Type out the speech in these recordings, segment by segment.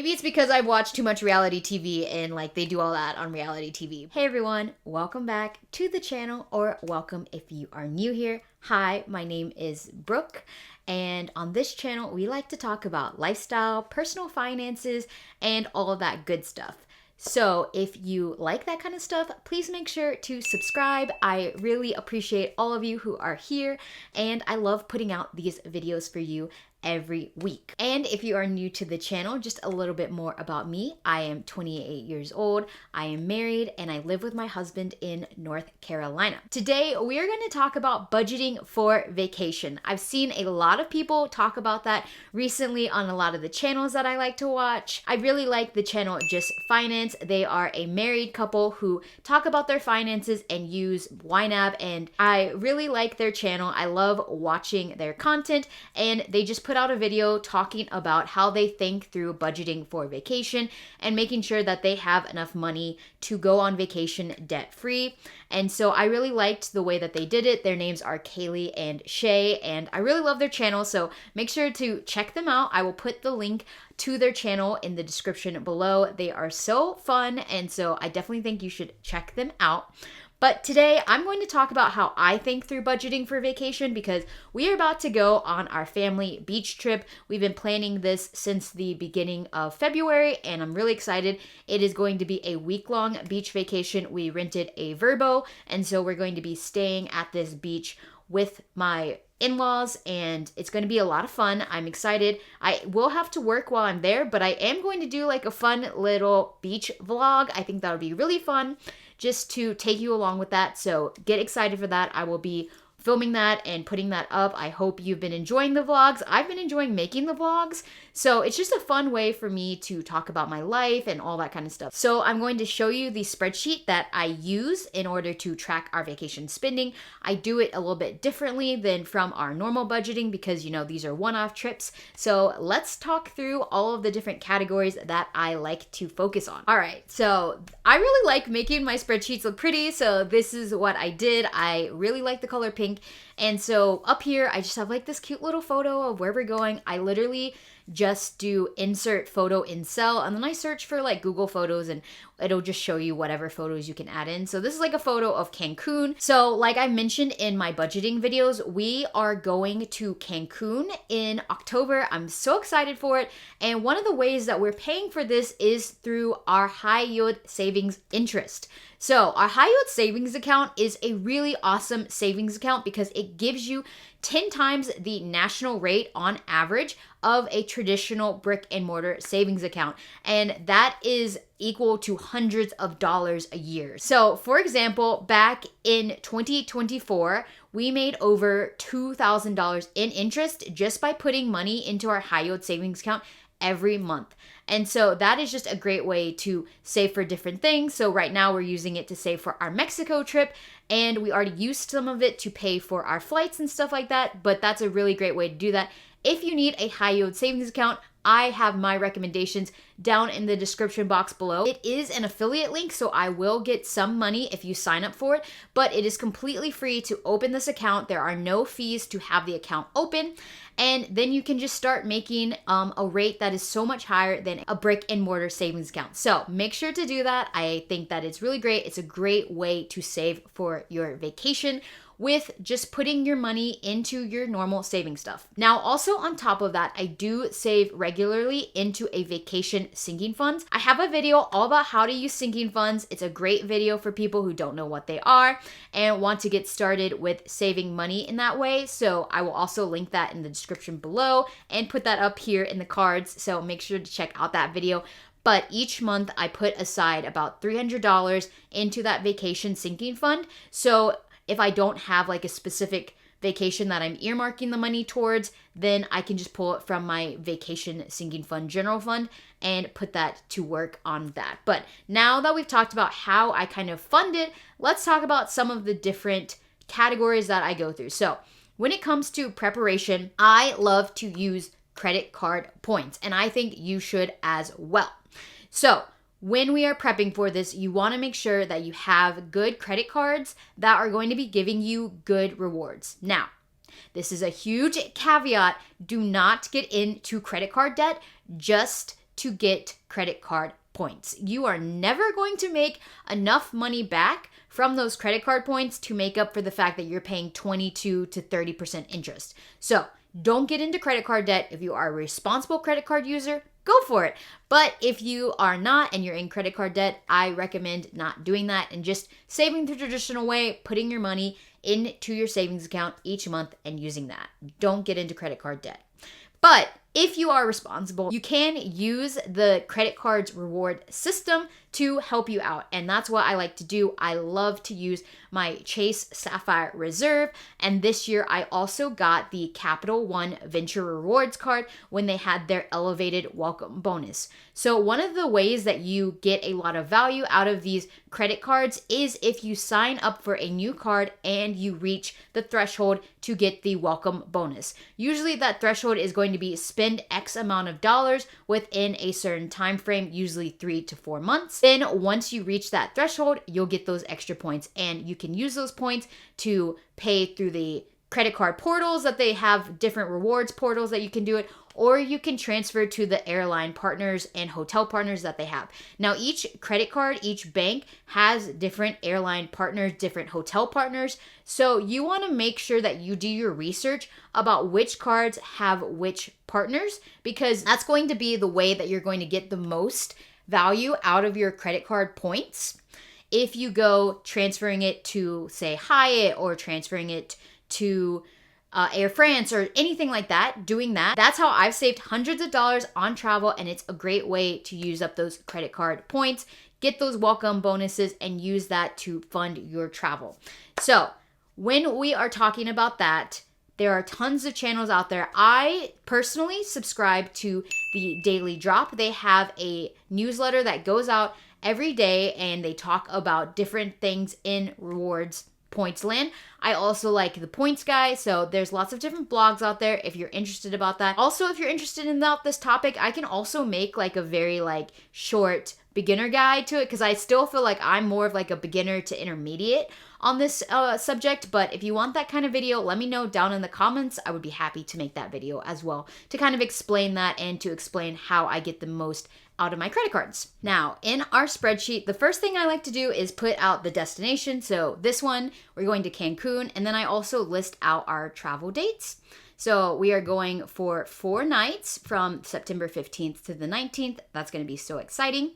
Maybe it's because I've watched too much reality TV and like they do all that on reality TV. Hey everyone, welcome back to the channel, or welcome if you are new here. Hi, my name is Brooke, and on this channel we like to talk about lifestyle, personal finances, and all of that good stuff. So if you like that kind of stuff, please make sure to subscribe. I really appreciate all of you who are here, and I love putting out these videos for you every week. And if you are new to the channel, just a little bit more about me. I am 28 years old, I am married, and I live with my husband in North Carolina. Today, we are going to talk about budgeting for vacation. I've seen a lot of people talk about that recently on a lot of the channels that I like to watch. I really like the channel Just Finance. They are a married couple who talk about their finances and use YNAB, and I really like their channel. I love watching their content, and they just put out a video talking about how they think through budgeting for vacation and making sure that they have enough money to go on vacation debt-free. And so I really liked the way that they did it. Their names are Kaylee and Shay, and I really love their channel, so make sure to check them out. I will put the link to their channel in the description below. They are so fun, and so I definitely think you should check them out. But today I'm going to talk about how I think through budgeting for vacation, because we are about to go on our family beach trip. We've been planning this since the beginning of February, and I'm really excited. It is going to be a week-long beach vacation. We rented a Verbo, and so we're going to be staying at this beach with my in-laws, and it's going to be a lot of fun. I'm excited. I will have to work while I'm there, but I am going to do like a fun little beach vlog. I think that would be really fun just to take you along with that. So get excited for that. I will be filming that and putting that up. I hope you've been enjoying the vlogs. I've been enjoying making the vlogs. So it's just a fun way for me to talk about my life and all that kind of stuff. So I'm going to show you the spreadsheet that I use in order to track our vacation spending. I do it a little bit differently than from our normal budgeting because, you know, these are one-off trips. So let's talk through all of the different categories that I like to focus on. All right, so I really like making my spreadsheets look pretty. So this is what I did. I really like the color pink. And so up here, I just have like this cute little photo of where we're going. I literally just do insert photo in cell, and then I search for like Google Photos, and it'll just show you whatever photos you can add in. So this is like a photo of Cancun. So like I mentioned in my budgeting videos, we are going to Cancun in October. I'm so excited for it. And one of the ways that we're paying for this is through our high yield savings interest. So our high yield savings account is a really awesome savings account because it gives you 10 times the national rate on average of a traditional brick and mortar savings account. And that is equal to hundreds of dollars a year. So for example, back in 2024, we made over $2,000 in interest just by putting money into our high yield savings account every month. And so that is just a great way to save for different things. So right now we're using it to save for our Mexico trip, and we already used some of it to pay for our flights and stuff like that, but that's a really great way to do that. If you need a high yield savings account, I have my recommendations down in the description box below. It is an affiliate link, so I will get some money if you sign up for it, but it is completely free to open this account. There are no fees to have the account open, and then you can just start making a rate that is so much higher than a brick and mortar savings account. So make sure to do that. I think that it's really great. It's a great way to save for your vacation with just putting your money into your normal saving stuff. Now, also on top of that, I do save regularly into a vacation sinking fund. I have a video all about how to use sinking funds. It's a great video for people who don't know what they are and want to get started with saving money in that way. So I will also link that in the description below and put that up here in the cards. So make sure to check out that video. But each month I put aside about $300 into that vacation sinking fund. So if I don't have like a specific vacation that I'm earmarking the money towards, then I can just pull it from my vacation sinking fund general fund and put that to work on that. But now that we've talked about how I kind of fund it, let's talk about some of the different categories that I go through. So when it comes to preparation, I love to use credit card points, and I think you should as well. So when we are prepping for this, you want to make sure that you have good credit cards that are going to be giving you good rewards. Now, this is a huge caveat. Do not get into credit card debt just to get credit card points. You are never going to make enough money back from those credit card points to make up for the fact that you're paying 22 to 30% interest. So don't get into credit card debt. If you are a responsible credit card user, go for it. But if you are not and you're in credit card debt, I recommend not doing that and just saving the traditional way, putting your money into your savings account each month and using that. Don't get into credit card debt. But if you are responsible, you can use the credit card's reward system to help you out. And that's what I like to do. I love to use my Chase Sapphire Reserve. And this year I also got the Capital One Venture Rewards card when they had their elevated welcome bonus. So one of the ways that you get a lot of value out of these credit cards is if you sign up for a new card and you reach the threshold to get the welcome bonus. Usually that threshold is going to be spend X amount of dollars within a certain time frame, usually 3 to 4 months. Then once you reach that threshold, you'll get those extra points, and you can use those points to pay through the credit card portals that they have, different rewards portals that you can do it, or you can transfer to the airline partners and hotel partners that they have. Now, each credit card, each bank has different airline partners, different hotel partners. So you want to make sure that you do your research about which cards have which partners, because that's going to be the way that you're going to get the most value out of your credit card points. If you go transferring it to, say, Hyatt, or transferring it to Air France or anything like that, doing that, that's how I've saved hundreds of dollars on travel, and it's a great way to use up those credit card points, get those welcome bonuses, and use that to fund your travel. So when we are talking about that, there are tons of channels out there. I personally subscribe to the Daily Drop. They have a newsletter that goes out every day, and they talk about different things in rewards points land. I also like the points guy, so there's lots of different blogs out there if you're interested about that. Also, if you're interested in this topic, I can also make like a very short beginner guide to it, because I still feel like I'm more of like a beginner to intermediate on this subject. But if you want that kind of video, let me know down in the comments. I would be happy to make that video as well, to kind of explain that and to explain how I get the most out of my credit cards. Now, in our spreadsheet, the first thing I like to do is put out the destination. So this one, we're going to Cancun, and then I also list out our travel dates. So we are going for 4 nights from September 15th to the 19th. That's going to be so exciting.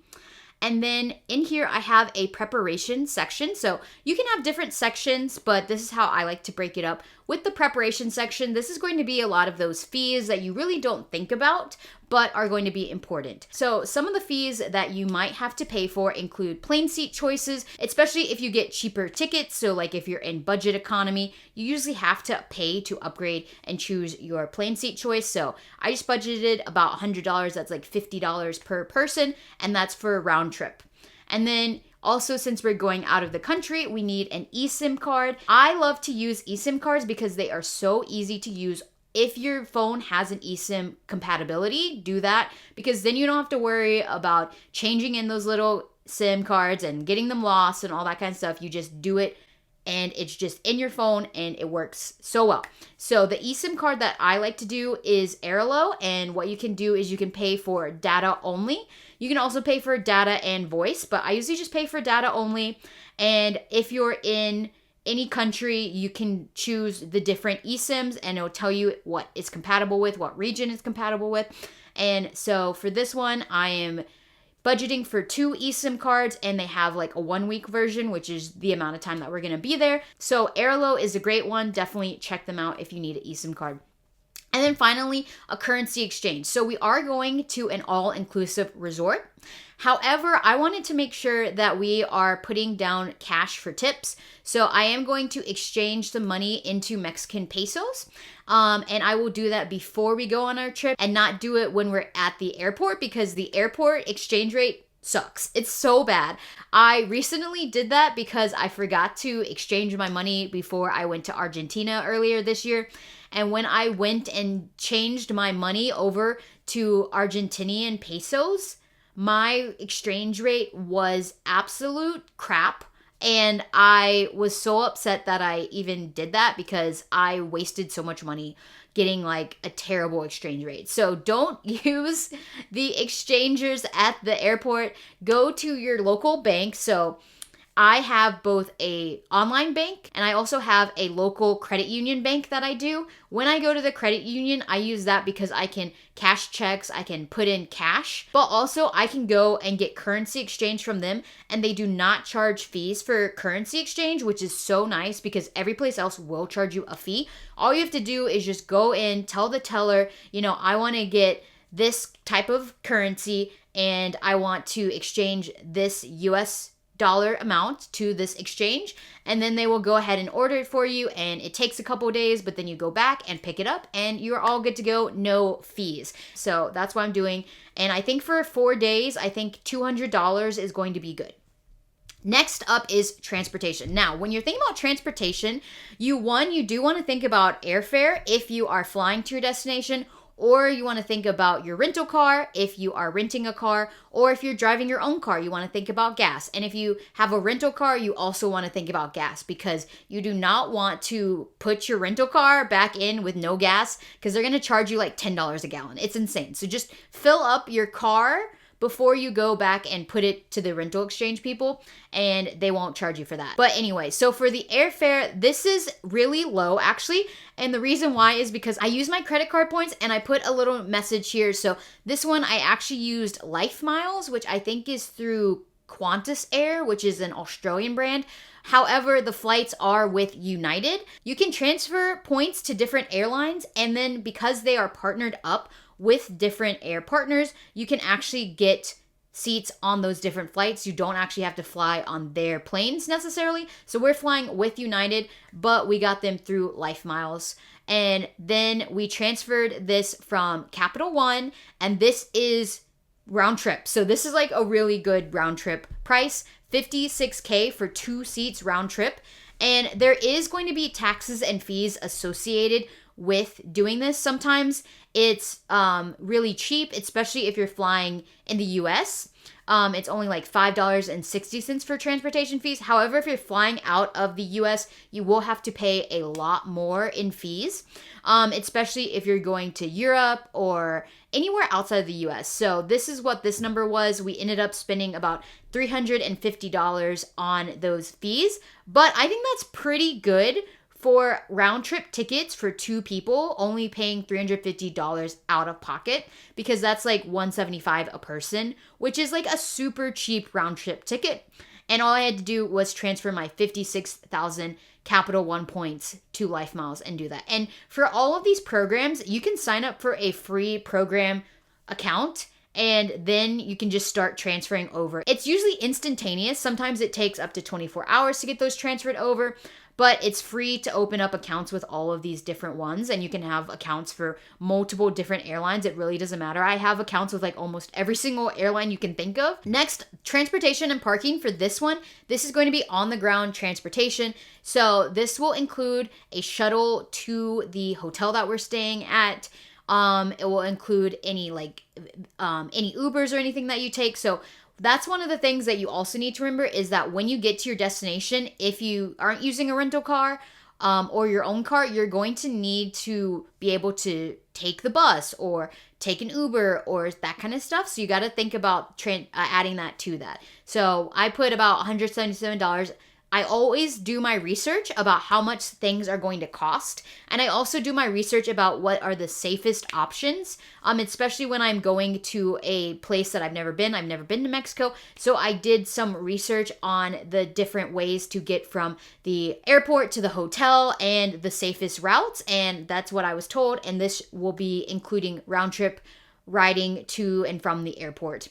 And then in here, I have a preparation section. So you can have different sections, but this is how I like to break it up. With the preparation section, this is going to be a lot of those fees that you really don't think about, but are going to be important. So some of the fees that you might have to pay for include plane seat choices, especially if you get cheaper tickets. So like if you're in budget economy, you usually have to pay to upgrade and choose your plane seat choice. So I just budgeted about $100. That's like $50 per person, and that's for a round trip. And then also, since we're going out of the country, we need an eSIM card. I love to use eSIM cards because they are so easy to use. If your phone has an eSIM compatibility, do that, because then you don't have to worry about changing in those little SIM cards and getting them lost and all that kind of stuff. You just do it, and it's just in your phone, and it works so well. So the eSIM card that I like to do is Airlo, and what you can do is you can pay for data only. You can also pay for data and voice, but I usually just pay for data only. And if you're in any country, you can choose the different eSIMs, and it'll tell you what it's compatible with, what region it's compatible with. And so for this one, I am budgeting for 2 eSIM cards, and they have like a 1-week version, which is the amount of time that we're going to be there. So Airlo is a great one. Definitely check them out if you need an eSIM card. And then finally, a currency exchange. So we are going to an all-inclusive resort. However, I wanted to make sure that we are putting down cash for tips. So I am going to exchange the money into Mexican pesos. And I will do that before we go on our trip, and not do it when we're at the airport, because the airport exchange rate sucks. It's so bad. I recently did that because I forgot to exchange my money before I went to Argentina earlier this year. And when I went and changed my money over to Argentinian pesos, my exchange rate was absolute crap. And I was so upset that I even did that, because I wasted so much money getting like a terrible exchange rate. So don't use the exchangers at the airport. Go to your local bank. So I have both a online bank and I also have a local credit union bank that I do. When I go to the credit union, I use that because I can cash checks, I can put in cash, but also I can go and get currency exchange from them, and they do not charge fees for currency exchange, which is so nice because every place else will charge you a fee. All you have to do is just go in, tell the teller, I want to get this type of currency and I want to exchange this US dollar amount to this exchange, and then they will go ahead and order it for you, and it takes a couple days, but then you go back and pick it up and you're all good to go, no fees. So that's what I'm doing, and I think for 4 days, I think $200 is going to be good. Next up is transportation. Now, when you're thinking about transportation, you do want to think about airfare if you are flying to your destination, or you want to think about your rental car if you are renting a car, or if you're driving your own car, you want to think about gas. And if you have a rental car, you also want to think about gas, because you do not want to put your rental car back in with no gas, because they're going to charge you like $10 a gallon. It's insane. So just fill up your car before you go back and put it to the rental exchange people, and they won't charge you for that. But anyway, so for the airfare, this is really low actually, and the reason why is because I use my credit card points, and I put a little message here. So this one I actually used Life Miles, which I think is through Qantas Air, which is an Australian brand. However, the flights are with United. You can transfer points to different airlines, and then because they are partnered up with different air partners, you can actually get seats on those different flights. You don't actually have to fly on their planes necessarily. So we're flying with United, but we got them through Life Miles. And then we transferred this from Capital One, and this is round trip. So this is like a really good round trip price, $56K for 2 seats round trip. And there is going to be taxes and fees associated with doing this. Sometimes it's really cheap, especially if you're flying in the US. It's only like $5.60 for transportation fees. However, if you're flying out of the US, you will have to pay a lot more in fees, especially if you're going to Europe or anywhere outside of the US. So this is what this number was. We ended up spending about $350 on those fees, but I think that's pretty good for round trip tickets for 2 people, only paying $350 out of pocket, because that's like $175 a person, which is like a super cheap round trip ticket. And all I had to do was transfer my 56,000 Capital One points to Life Miles and do that. And for all of these programs, you can sign up for a free program account, and then you can just start transferring over. It's usually instantaneous. Sometimes it takes up to 24 hours to get those transferred over, but it's free to open up accounts with all of these different ones, and you can have accounts for multiple different airlines. It really doesn't matter. I have accounts with like almost every single airline you can think of. Next, transportation and parking for this one. This is going to be on the ground transportation. So this will include a shuttle to the hotel that we're staying at. It will include any Ubers or anything that you take. So that's one of the things that you also need to remember, is that when you get to your destination, if you aren't using a rental car or your own car, you're going to need to be able to take the bus or take an Uber or that kind of stuff. So you got to think about adding that to that. So I put about $177. I always do my research about how much things are going to cost. And I also do my research about what are the safest options, especially when I'm going to a place that I've never been. I've never been to Mexico. So I did some research on the different ways to get from the airport to the hotel and the safest routes. And that's what I was told. And this will be including round trip riding to and from the airport.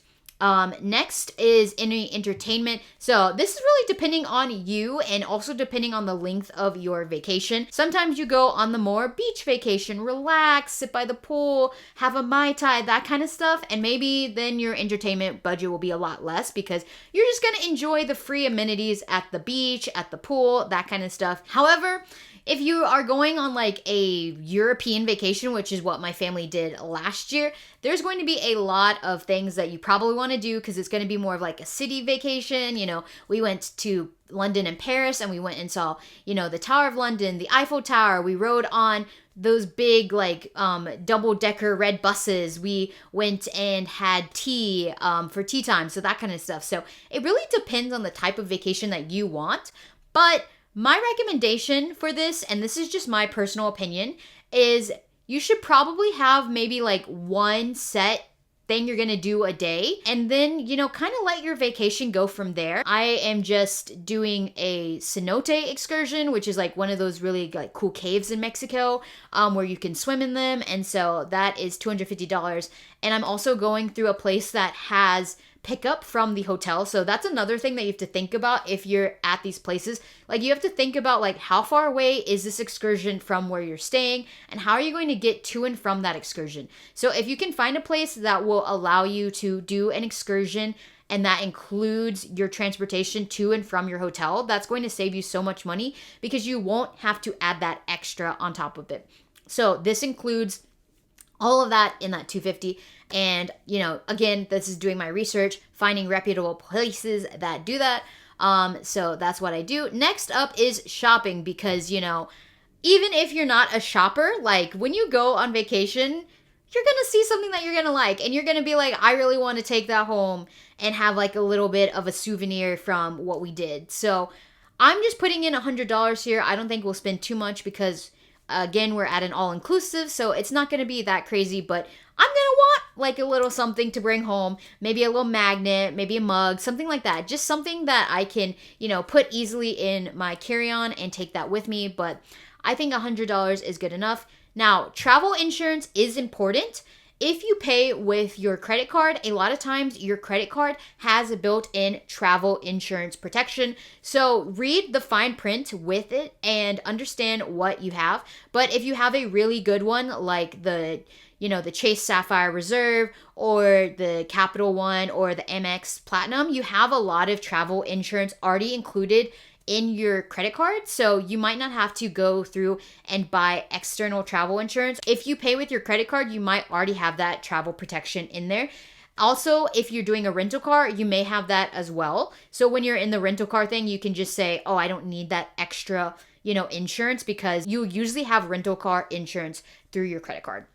Next is any entertainment. So this is really depending on you and also depending on the length of your vacation. Sometimes you go on the more beach vacation, relax, sit by the pool, have a Mai Tai, that kind of stuff. And maybe then your entertainment budget will be a lot less because you're just going to enjoy the free amenities at the beach, at the pool, that kind of stuff. However, if you are going on like a European vacation, which is what my family did last year, there's going to be a lot of things that you probably want to do because it's going to be more of like a city vacation. You know, we went to London and Paris and we went and saw, you know, the Tower of London, the Eiffel Tower. We rode on those big like double-decker red buses. We went and had tea for tea time, so that kind of stuff. So it really depends on the type of vacation that you want. But my recommendation for this, and this is just my personal opinion, is you should probably have maybe like one set thing you're gonna do a day, and then, you know, kind of let your vacation go from there. I am just doing a cenote excursion, which is like one of those really like cool caves in Mexico where you can swim in them, and so that is $250. And I'm also going through a place that has pickup from the hotel. So that's another thing that you have to think about if you're at these places. Like, you have to think about like, how far away is this excursion from where you're staying, and how are you going to get to and from that excursion? So if you can find a place that will allow you to do an excursion and that includes your transportation to and from your hotel, that's going to save you so much money because you won't have to add that extra on top of it. So this includes all of that in that $250. And, you know, again, this is doing my research, finding reputable places that do that. So that's what I do. Next up is shopping, because, you know, even if you're not a shopper, like when you go on vacation, you're going to see something that you're going to like, and you're going to be like, I really want to take that home and have like a little bit of a souvenir from what we did. So I'm just putting in $100 here. I don't think we'll spend too much because, again, we're at an all-inclusive, so it's not going to be that crazy, but I'm going to want like a little something to bring home, maybe a little magnet, maybe a mug, something like that. Just something that I can, you know, put easily in my carry-on and take that with me, but I think $100 is good enough. Now, travel insurance is important. If you pay with your credit card, a lot of times your credit card has a built-in travel insurance protection. So read the fine print with it and understand what you have. But if you have a really good one, like the, you know, the Chase Sapphire Reserve or the Capital One or the Amex Platinum, you have a lot of travel insurance already included in your credit card, so you might not have to go through and buy external travel insurance. If you pay with your credit card, you might already have that travel protection in there. Also, if you're doing a rental car, you may have that as well. So when you're in the rental car thing, you can just say, oh, I don't need that extra, you know, insurance, because you usually have rental car insurance through your credit card.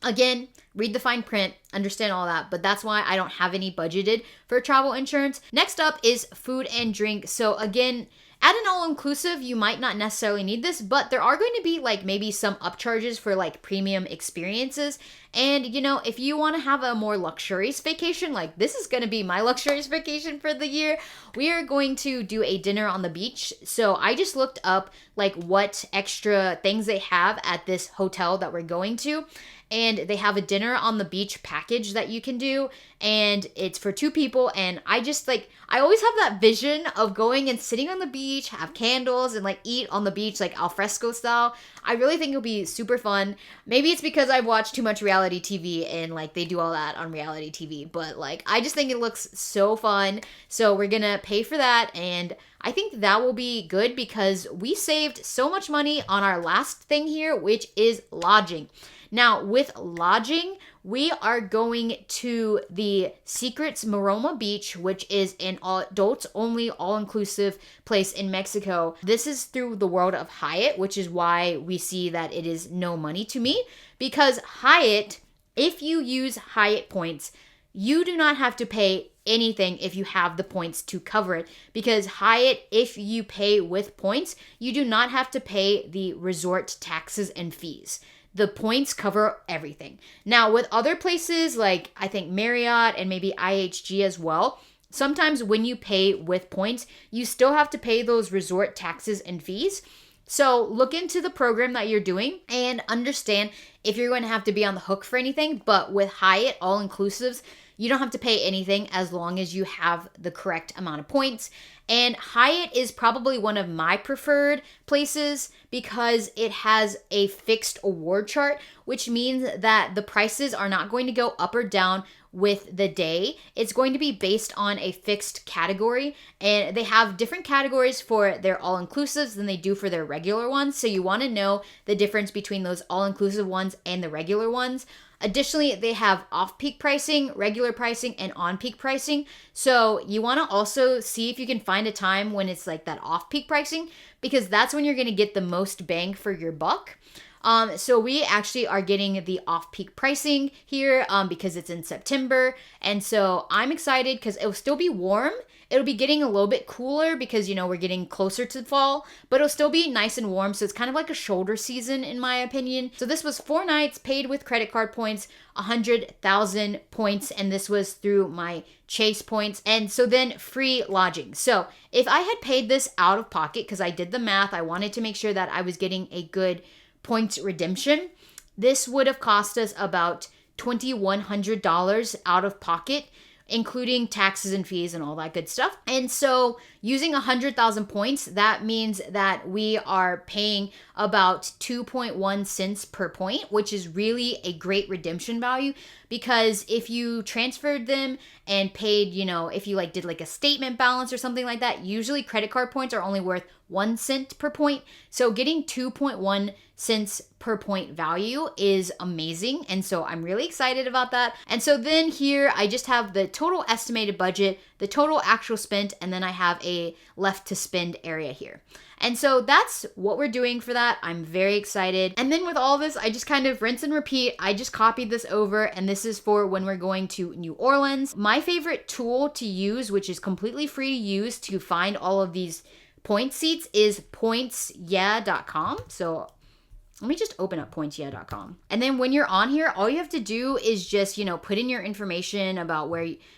Again, read the fine print, understand all that, but that's why I don't have any budgeted for travel insurance. Next up is food and drink. So again, at an all-inclusive, you might not necessarily need this, but there are going to be like maybe some upcharges for like premium experiences. And, you know, if you want to have a more luxurious vacation, like this is going to be my luxurious vacation for the year, we are going to do a dinner on the beach. So I just looked up like what extra things they have at this hotel that we're going to. And they have a dinner on the beach package that you can do, and it's for 2 people. And I just like, I always have that vision of going and sitting on the beach, have candles, and like eat on the beach like al fresco style. I really think it'll be super fun. Maybe it's because I've watched too much reality TV and like they do all that on reality TV, but like I just think it looks so fun. So we're gonna pay for that, and I think that will be good because we saved so much money on our last thing here, which is lodging. Now, with lodging, we are going to the Secrets Maroma Beach, which is an adults-only, all-inclusive place in Mexico. This is through the World of Hyatt, which is why we see that it is no money to me. Because Hyatt, if you use Hyatt points, you do not have to pay anything if you have the points to cover it. Because Hyatt, if you pay with points, you do not have to pay the resort taxes and fees. The points cover everything. Now, with other places like I think Marriott and maybe IHG as well, sometimes when you pay with points, you still have to pay those resort taxes and fees. So look into the program that you're doing and understand if you're going to have to be on the hook for anything. But with Hyatt all-inclusives, you don't have to pay anything as long as you have the correct amount of points. And Hyatt is probably one of my preferred places because it has a fixed award chart, which means that the prices are not going to go up or down with the day. It's going to be based on a fixed category, and they have different categories for their all-inclusives than they do for their regular ones. So you want to know the difference between those all-inclusive ones and the regular ones. Additionally, they have off-peak pricing, regular pricing, and on-peak pricing. So you want to also see if you can find a time when it's like that off-peak pricing, because that's when you're going to get the most bang for your buck. So we actually are getting the off-peak pricing here because it's in September. And so I'm excited because it'll still be warm. It'll be getting a little bit cooler because, we're getting closer to fall, but it'll still be nice and warm. So it's kind of like a shoulder season in my opinion. So this was 4 nights paid with credit card points, 100,000 points. And this was through my Chase points. And so then free lodging. So if I had paid this out of pocket, because I did the math, I wanted to make sure that I was getting a good points redemption. This would have cost us about $2,100 out of pocket, including taxes and fees and all that good stuff. And so using 100,000 points, that means that we are paying about 2.1 cents per point, which is really a great redemption value, because if you transferred them and paid, if you did a statement balance or something like that, usually credit card points are only worth 1 cent per point. So getting 2.1 cents per point value is amazing. And so I'm really excited about that. And so then here I just have the total estimated budget, the total actual spent, and then I have a left to spend area here. And so that's what we're doing for that. I'm very excited. And then with all this, I just kind of rinse and repeat. I just copied this over, and this is for when we're going to New Orleans. My favorite tool to use, which is completely free to use to find all of these point seats, is pointsyeah.com. So let me just open up pointsyeah.com. And then when you're on here, all you have to do is just, put in your information about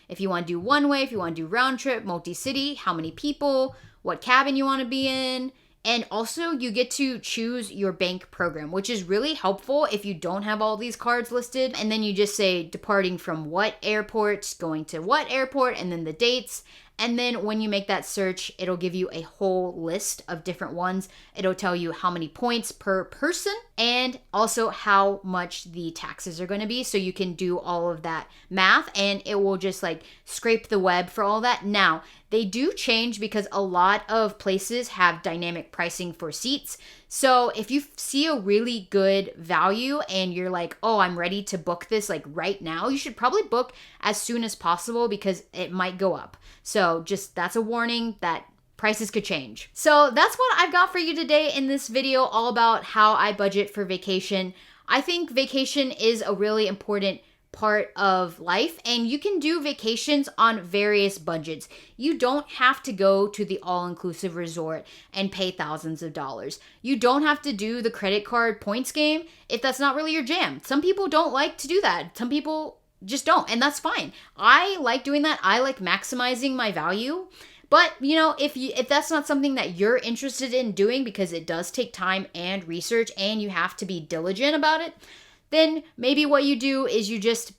if you want to do one way, if you want to do round trip, multi-city, how many people, what cabin you want to be in. And also you get to choose your bank program, which is really helpful if you don't have all these cards listed. And then you just say departing from what airport, going to what airport, and then the dates. And then when you make that search, it'll give you a whole list of different ones. It'll tell you how many points per person and also how much the taxes are going to be. So you can do all of that math, and it will just scrape the web for all that. Now, they do change because a lot of places have dynamic pricing for seats. So if you see a really good value and you're like, oh, I'm ready to book this right now, you should probably book as soon as possible because it might go up. So just that's a warning that prices could change. So that's what I've got for you today in this video, all about how I budget for vacation. I think vacation is a really important part of life, and you can do vacations on various budgets. You don't have to go to the all-inclusive resort and pay thousands of dollars. You don't have to do the credit card points game if that's not really your jam. Some people don't like to do that. Some people just don't, and that's fine. I like doing that. I like maximizing my value. But, if that's not something that you're interested in doing, because it does take time and research and you have to be diligent about it, then maybe what you do is you just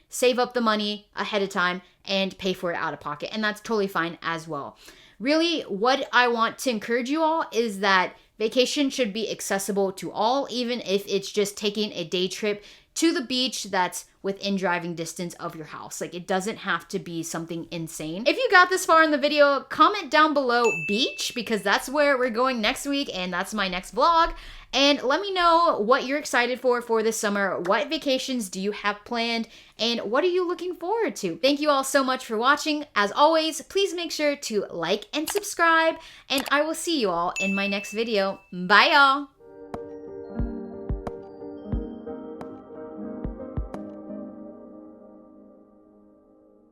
save up the money ahead of time and pay for it out of pocket. And that's totally fine as well. Really, what I want to encourage you all is that vacation should be accessible to all, even if it's just taking a day trip to the beach that's within driving distance of your house. It doesn't have to be something insane. If you got this far in the video, comment down below beach, because that's where we're going next week and that's my next vlog. And let me know what you're excited for this summer. What vacations do you have planned? And what are you looking forward to? Thank you all so much for watching. As always, please make sure to like and subscribe. And I will see you all in my next video. Bye, y'all.